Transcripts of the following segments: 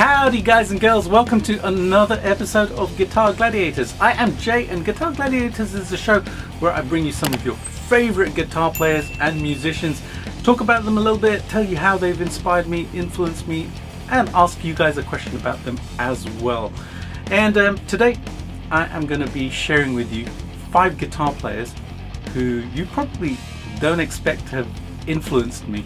Howdy guys and girls, welcome to another episode of Guitar Gladiators. I am Jay, and Guitar Gladiators is a show where I bring you some of your favorite guitar players and musicians, talk about them a little bit, tell you how they've inspired me, influenced me, and ask you guys a question about them as well. And today I am going to be sharing with you 5 guitar players who you probably don't expect to have influenced me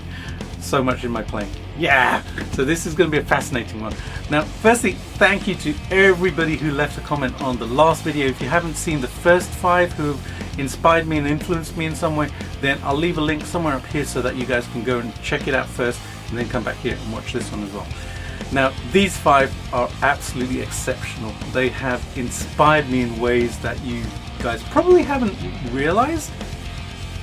so much in my playing. Yeah, so this is going to be a fascinating one. Now, firstly, thank you to everybody who left a comment on the last video. If you haven't seen the first 5 who've inspired me and influenced me in some way, then I'll leave a link somewhere up here so that you guys can go and check it out first and then come back here and watch this one as well. Now, these 5 are absolutely exceptional. They have inspired me in ways that you guys probably haven't realized,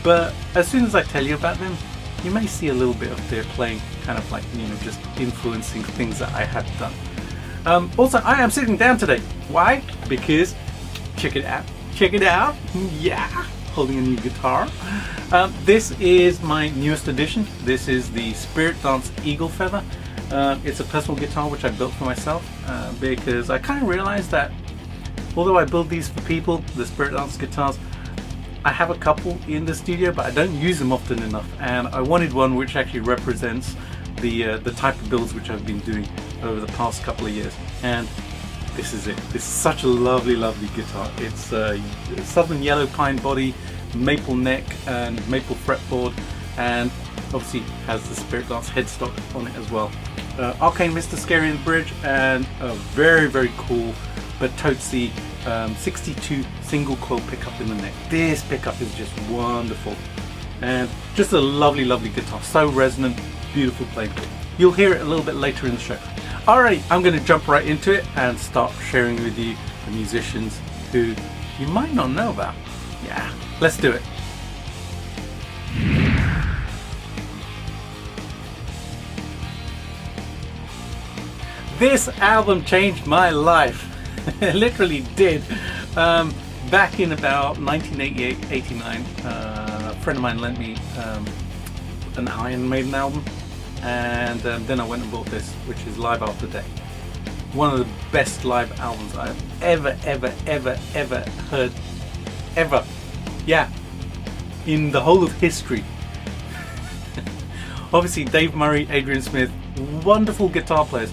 but as soon as I tell you about them, you may see a little bit of their playing kind of like, just influencing things that I have done. Also, I am sitting down today. Why? Because, check it out, yeah, holding a new guitar. This is my newest addition. This is the Spirit Dance Eagle Feather. It's a personal guitar which I built for myself because I kind of realized that although I build these for people, the Spirit Dance guitars, I have a couple in the studio, but I don't use them often enough, and I wanted one which actually represents the type of builds which I've been doing over the past couple of years. And this is it. This is such a lovely guitar. It's a southern yellow pine body, maple neck and maple fretboard, and obviously has the Spirit Dance headstock on it as well. Arcane Mr. Scary in the bridge, and a very cool but totesy 62 single coil pickup in the neck. This pickup is just wonderful, and just a lovely guitar. So resonant, beautiful playing. You'll hear it a little bit later in the show. Alright, I'm going to jump right into it and start sharing with you the musicians who you might not know about. Yeah, let's do it. This album changed my life. It literally did. Back in about 1988-89, a friend of mine lent me an Iron Maiden album, and then I went and bought this, which is Live After Death. One of the best live albums I've ever heard. Ever. Yeah. In the whole of history. Obviously, Dave Murray, Adrian Smith, wonderful guitar players.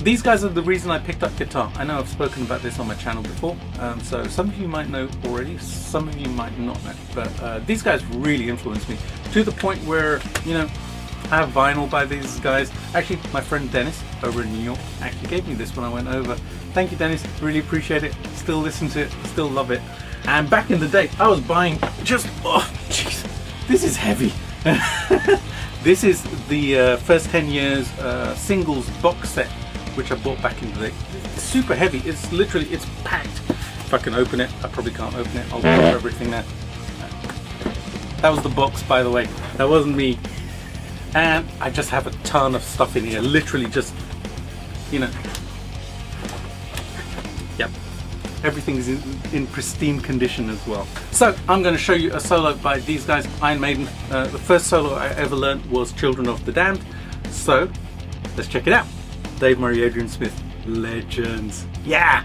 These guys are the reason I picked up guitar. I know I've spoken about this on my channel before, so some of you might know already, some of you might not know, but these guys really influenced me to the point where, I have vinyl by these guys. Actually, my friend Dennis over in New York actually gave me this when I went over. Thank you, Dennis, really appreciate it, still listen to it, still love it. And back in the day, I was buying oh jeez, this is heavy. This is the first 10 years singles box set, which I bought back in the day. It's super heavy. It's packed. If I can open it, I probably can't open it. I'll cover everything there. That was the box, by the way. That wasn't me. And I just have a ton of stuff in here. Literally just, yep. Everything is in pristine condition as well. So I'm going to show you a solo by these guys, Iron Maiden. The first solo I ever learned was Children of the Damned. So let's check it out. Dave Murray, Adrian Smith, legends. Yeah!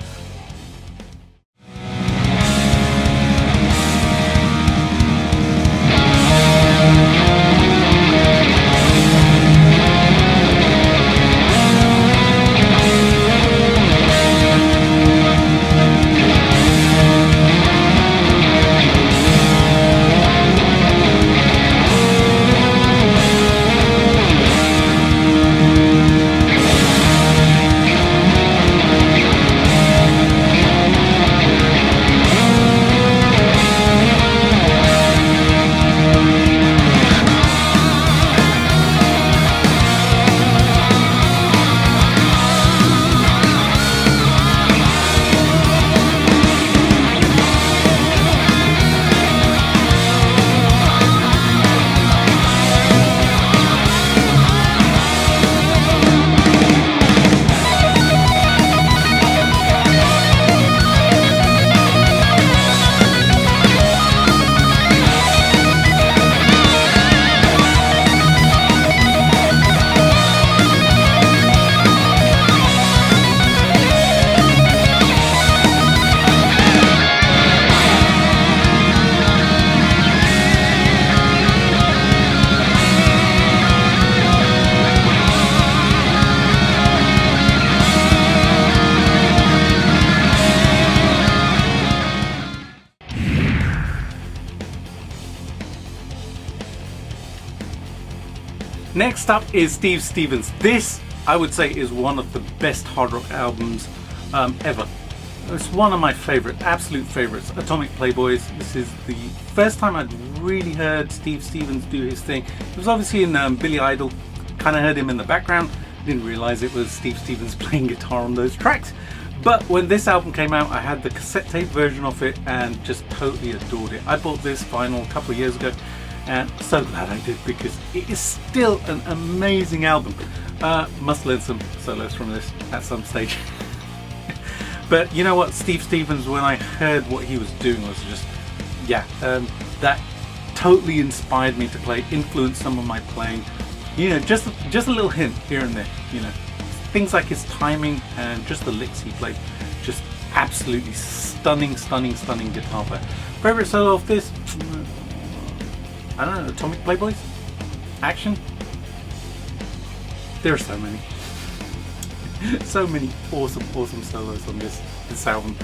Next up is Steve Stevens. This, I would say, is one of the best hard rock albums ever. It's one of my favorite, absolute favorites, Atomic Playboys. This is the first time I'd really heard Steve Stevens do his thing. It was obviously in Billy Idol, kind of heard him in the background, didn't realize it was Steve Stevens playing guitar on those tracks. But when this album came out, I had the cassette tape version of it and just totally adored it. I bought this vinyl a couple of years ago and so glad I did, because it is still an amazing album. Must learn some solos from this at some stage. But you know what, Steve Stevens, when I heard what he was doing, was just, that totally inspired me to play, influenced some of my playing. You know, just a little hint here and there, you know. Things like his timing and just the licks he played, just absolutely stunning guitar player. Favorite solo of this? I don't know, Atomic Playboys? Action? There are so many. So many awesome solos on this album.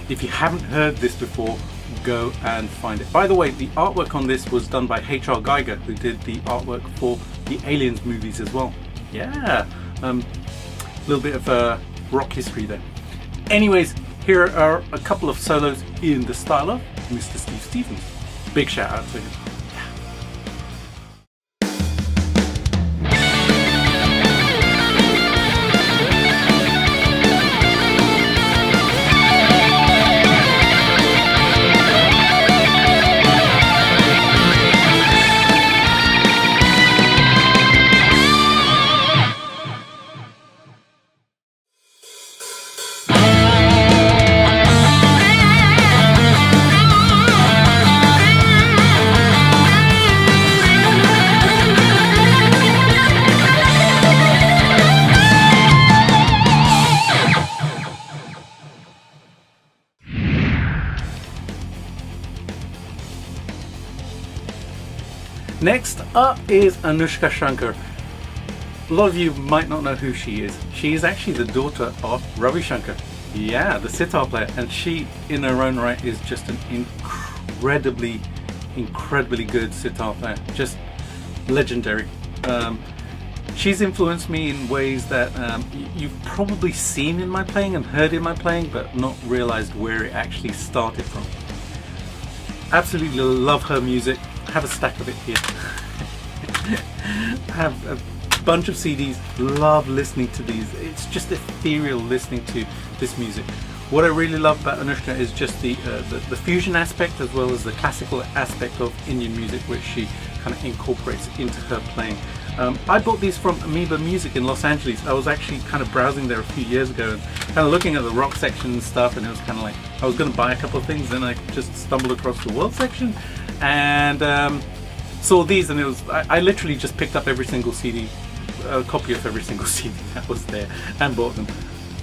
If you haven't heard this before, go and find it. By the way, the artwork on this was done by H.R. Geiger, who did the artwork for the Aliens movies as well. Yeah, a little bit of rock history there. Anyways, here are a couple of solos in the style of Mr. Steve Stevens. Big shout out to him. Next up is Anoushka Shankar. A lot of you might not know who she is. She is actually the daughter of Ravi Shankar. Yeah, the sitar player. And she, in her own right, is just an incredibly good sitar player. Just legendary. She's influenced me in ways that you've probably seen in my playing and heard in my playing, but not realized where it actually started from. Absolutely love her music. Have a stack of it here. Have a bunch of CDs. Love listening to these. It's just ethereal listening to this music. What I really love about Anoushka is just the fusion aspect, as well as the classical aspect of Indian music, which she kind of incorporates into her playing. I bought these from Amoeba Music in Los Angeles. I was actually kind of browsing there a few years ago and kind of looking at the rock section and stuff, and it was kind of like I was going to buy a couple of things, then I just stumbled across the world section and saw these, and it was I literally just picked up every single CD, a copy of every single CD that was there, and bought them,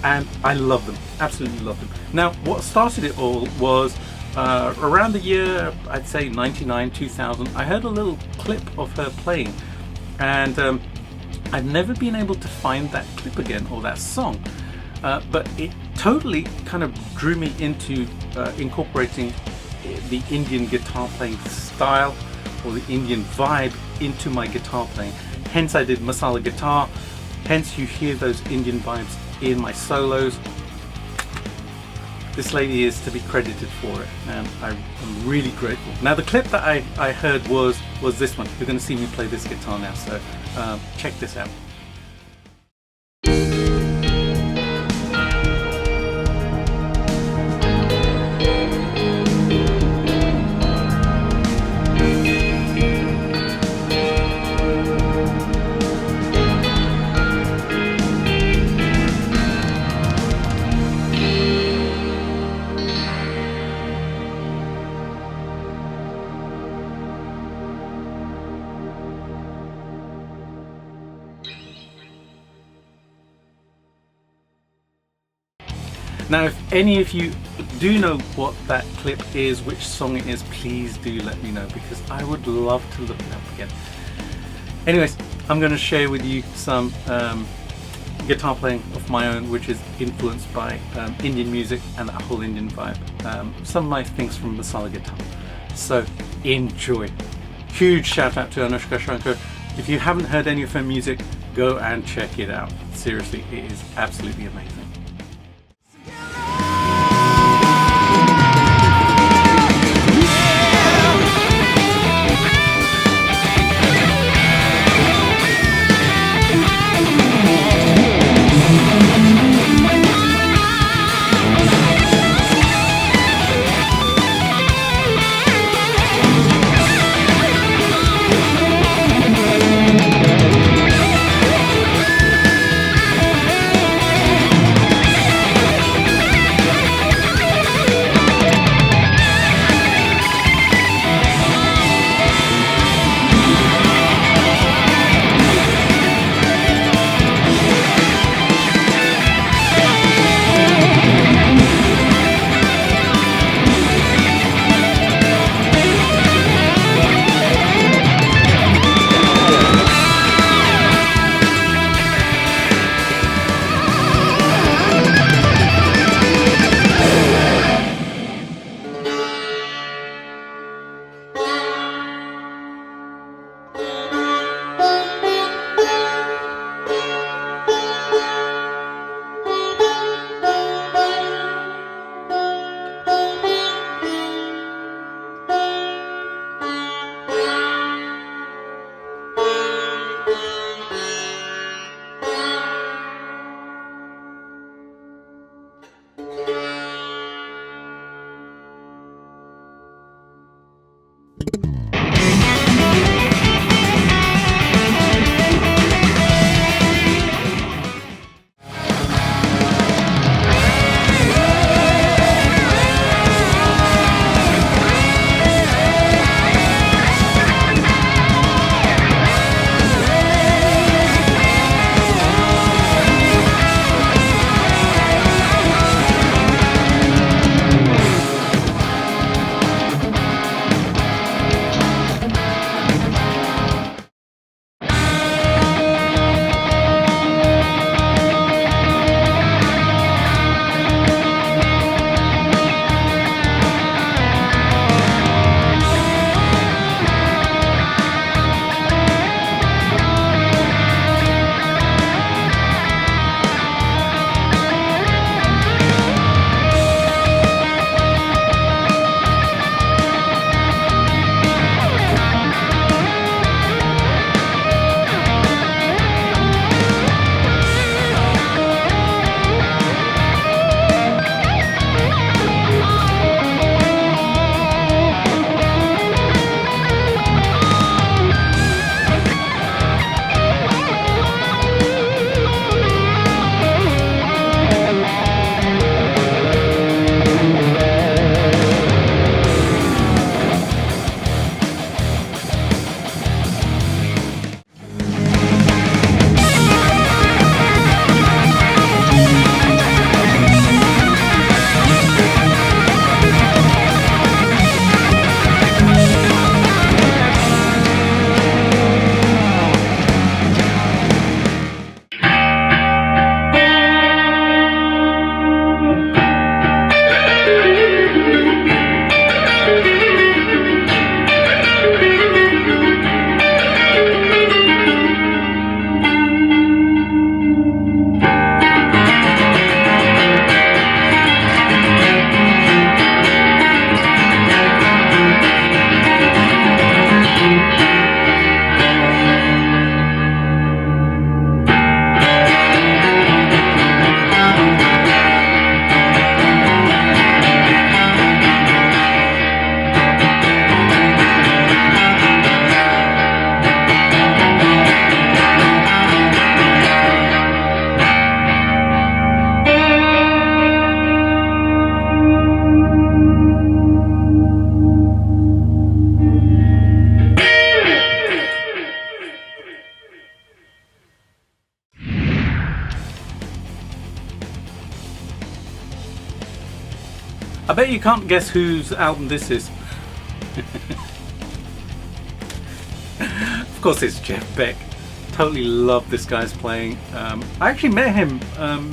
and I love them, absolutely love them. Now, what started it all was around the year, I'd say 99, 2000, I heard a little clip of her playing, and I've never been able to find that clip again, or that song, but it totally kind of drew me into incorporating the Indian guitar playing style, or the Indian vibe, into my guitar playing. Hence I did masala guitar, hence you hear those Indian vibes in my solos. This lady is to be credited for it, and I'm really grateful. Now, the clip that I heard was this one. You're going to see me play this guitar now, so check this out. Now, if any of you do know what that clip is, which song it is, please do let me know, because I would love to look it up again. Anyways, I'm going to share with you some guitar playing of my own, which is influenced by Indian music and that whole Indian vibe. Some of my things from masala guitar. So enjoy. Huge shout out to Anoushka Shankar. If you haven't heard any of her music, go and check it out. Seriously, it is absolutely amazing. I bet you can't guess whose album this is. Of course it's Jeff Beck. Totally love this guy's playing. I actually met him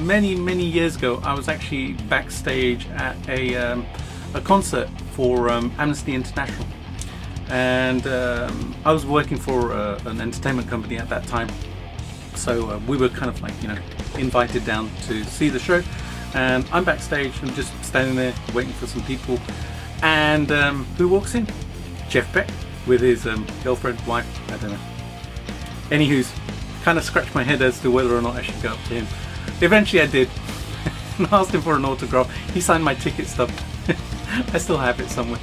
many years ago. I was actually backstage at a concert for Amnesty International, and I was working for an entertainment company at that time, so we were kind of like, you know, invited down to see the show, and I'm backstage and just standing there waiting for some people, and who walks in? Jeff Beck with his girlfriend, wife, I don't know. Anywho's, kind of scratched my head as to whether or not I should go up to him. Eventually I did and asked him for an autograph. He signed my ticket stub. I still have it somewhere.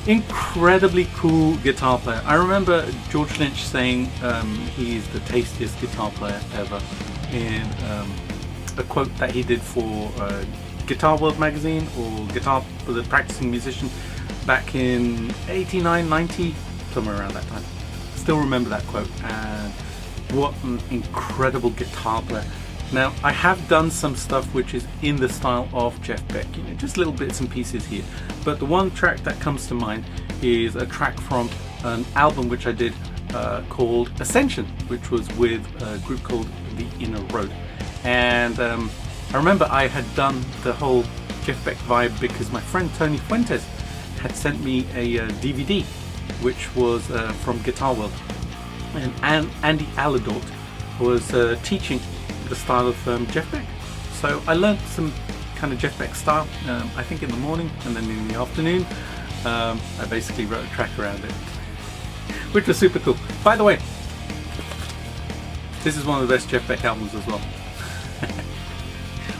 Incredibly cool guitar player. I remember George Lynch saying he's the tastiest guitar player ever in a quote that he did for Guitar World magazine, or Guitar for the Practicing Musician, back in 89, 90, somewhere around that time. Still remember that quote, and what an incredible guitar player. Now, I have done some stuff which is in the style of Jeff Beck, you know, just little bits and pieces here. But the one track that comes to mind is a track from an album which I did called Ascension, which was with a group called The Inner Road. And I remember I had done the whole Jeff Beck vibe because my friend Tony Fuentes had sent me a DVD which was from Guitar World, and Andy Aladort was teaching the style of Jeff Beck. So I learnt some kind of Jeff Beck style, I think in the morning, and then in the afternoon I basically wrote a track around it, which was super cool. By the way, this is one of the best Jeff Beck albums as well.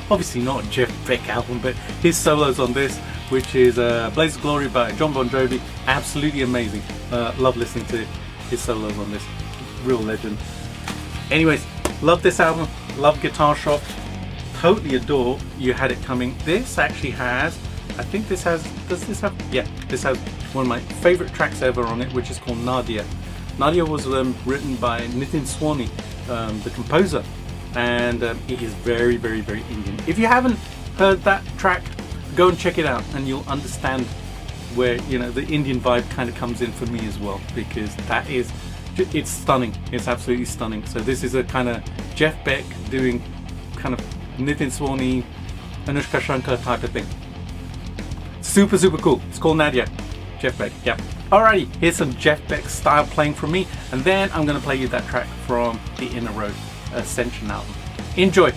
Obviously not a Jeff Beck album, but his solos on this, which is Blaze of Glory by John Bon Jovi, absolutely amazing. Love listening to his solos on this, real legend. Anyways, love this album, love Guitar Shop, totally adore You Had It Coming. This actually has, I think this has, does this have? Yeah, this has one of my favorite tracks ever on it, which is called Nadia. Nadia was written by Nitin Sawhney, the composer, and it is very, very, very Indian. If you haven't heard that track, go and check it out, and you'll understand where, you know, the Indian vibe kind of comes in for me as well, because that is, it's stunning. It's absolutely stunning. So this is a kind of Jeff Beck doing kind of Nitin Sawhney, Anoushka Shankar type of thing. Super, super cool. It's called Nadia. Jeff Beck, yeah. Alrighty, here's some Jeff Beck style playing from me, and then I'm going to play you that track from the Inner Road Ascension album. Enjoy.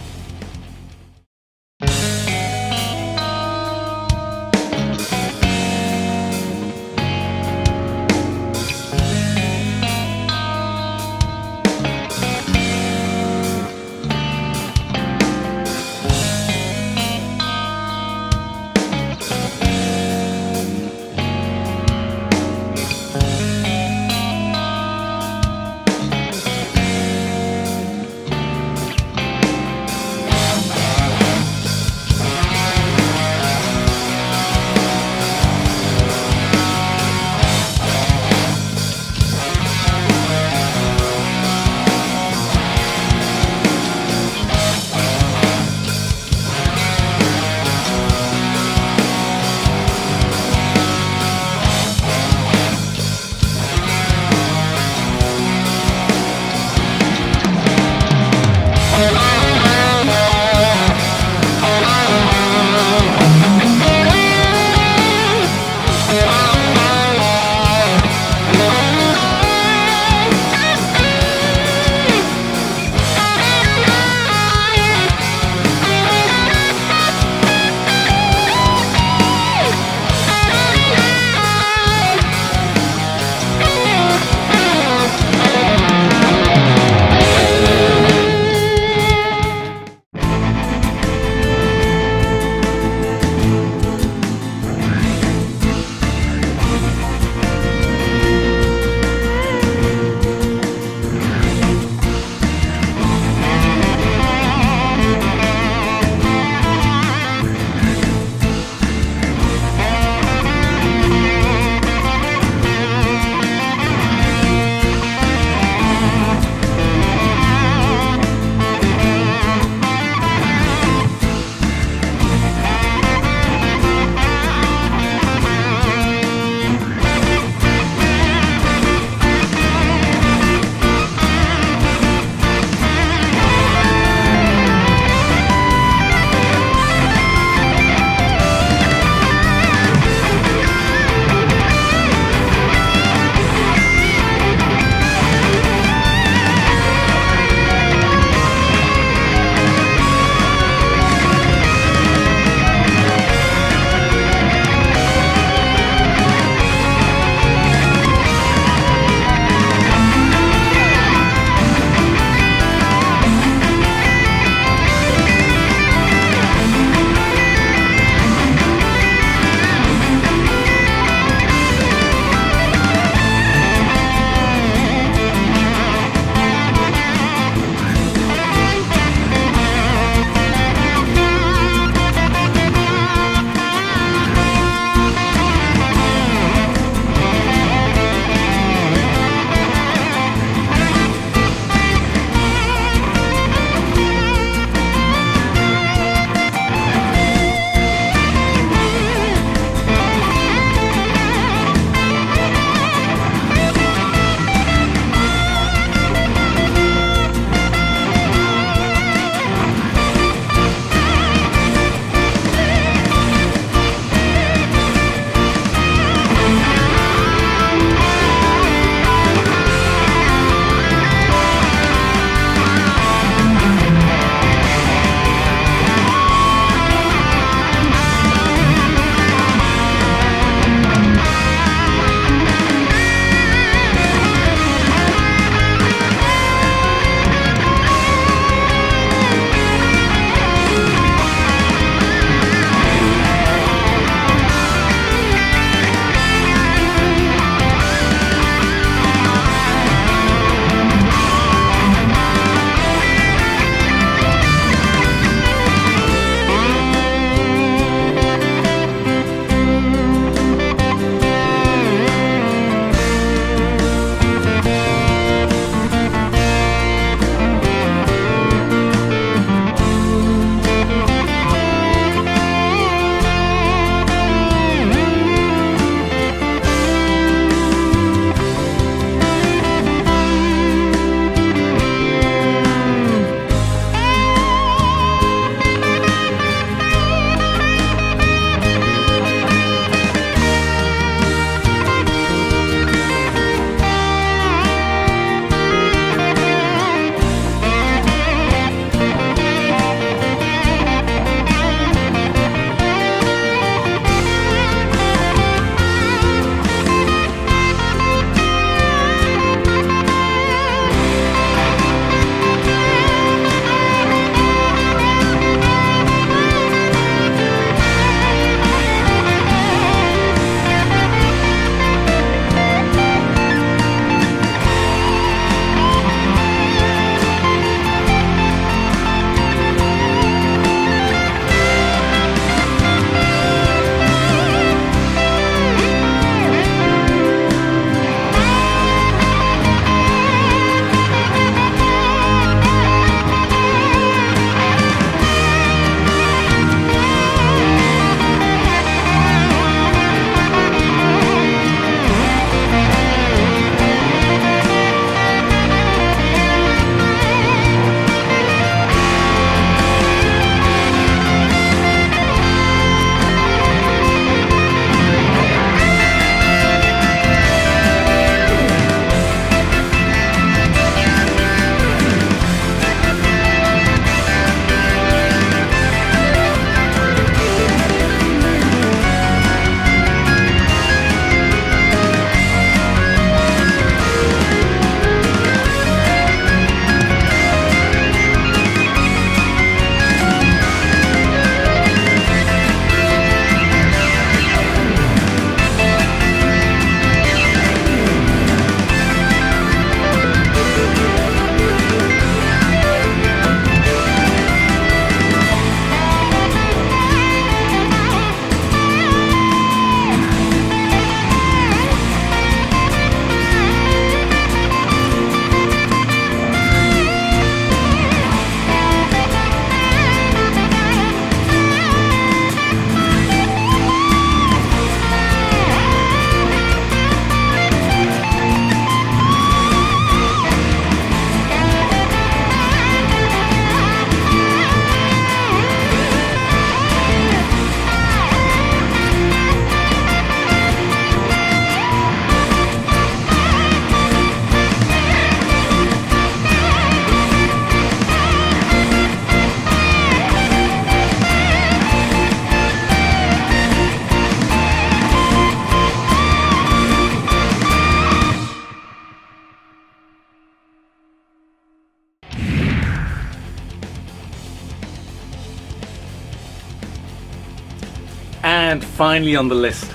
And finally on the list,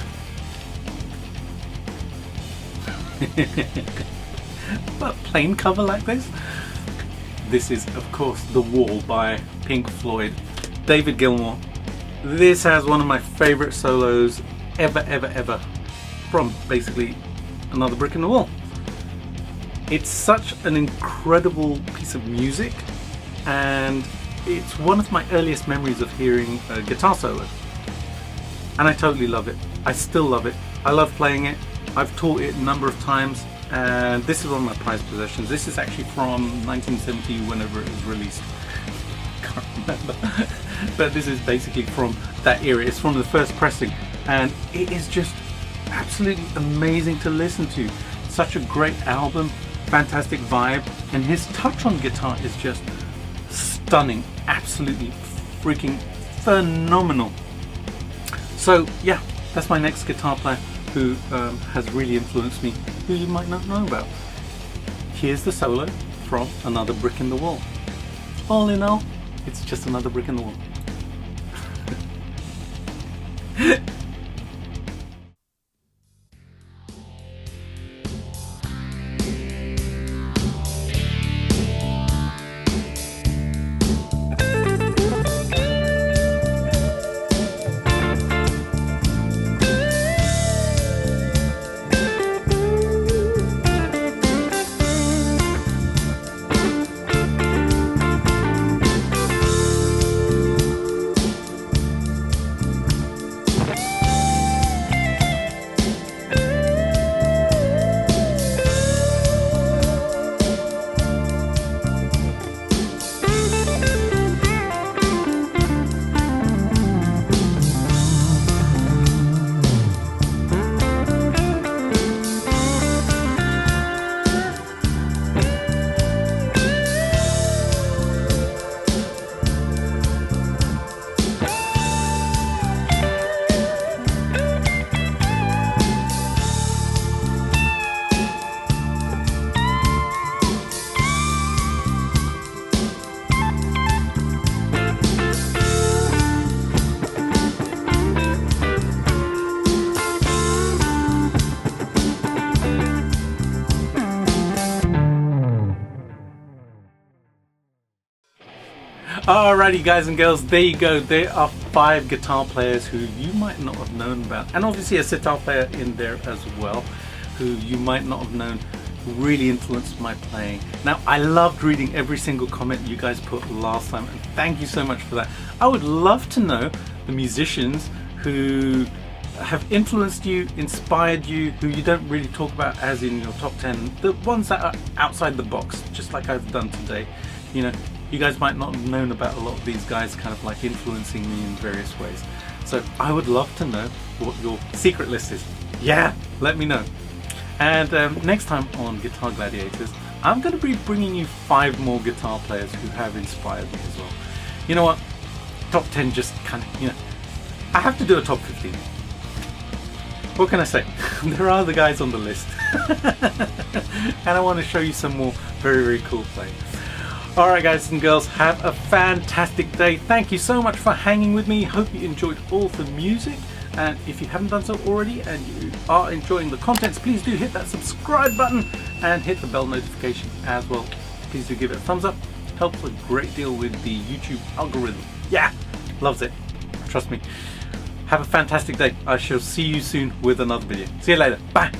a plain cover like this. This is, of course, The Wall by Pink Floyd, David Gilmour. This has one of my favorite solos ever from basically Another Brick in the Wall. It's such an incredible piece of music, and it's one of my earliest memories of hearing a guitar solo. And I totally love it. I still love it. I love playing it. I've taught it a number of times, and this is one of my prized possessions. This is actually from 1970, whenever it was released. Can't remember. But this is basically from that era. It's from the first pressing, and it is just absolutely amazing to listen to. Such a great album, fantastic vibe, and his touch on guitar is just stunning. Absolutely freaking phenomenal. So yeah, that's my next guitar player who has really influenced me, who you might not know about. Here's the solo from Another Brick in the Wall. All in all, it's just another brick in the wall. Alrighty guys and girls, there you go. There are 5 guitar players who you might not have known about, and obviously a sitar player in there as well, who you might not have known, who really influenced my playing. Now, I loved reading every single comment you guys put last time, and thank you so much for that. I would love to know the musicians who have influenced you, inspired you, who you don't really talk about as in your top 10, the ones that are outside the box, just like I've done today. You know, you guys might not have known about a lot of these guys kind of like influencing me in various ways. So I would love to know what your secret list is. Yeah, let me know. And next time on Guitar Gladiators, I'm going to be bringing you 5 more guitar players who have inspired me as well. You know what? Top 10 just kind of, you know, I have to do a top 15. What can I say? There are other guys on the list. And I want to show you some more very cool playing. Alright guys and girls, have a fantastic day. Thank you so much for hanging with me. Hope you enjoyed all the music. And if you haven't done so already and you are enjoying the contents, please do hit that subscribe button and hit the bell notification as well. Please do give it a thumbs up. Helps a great deal with the YouTube algorithm. Yeah, loves it. Trust me. Have a fantastic day. I shall see you soon with another video. See you later. Bye.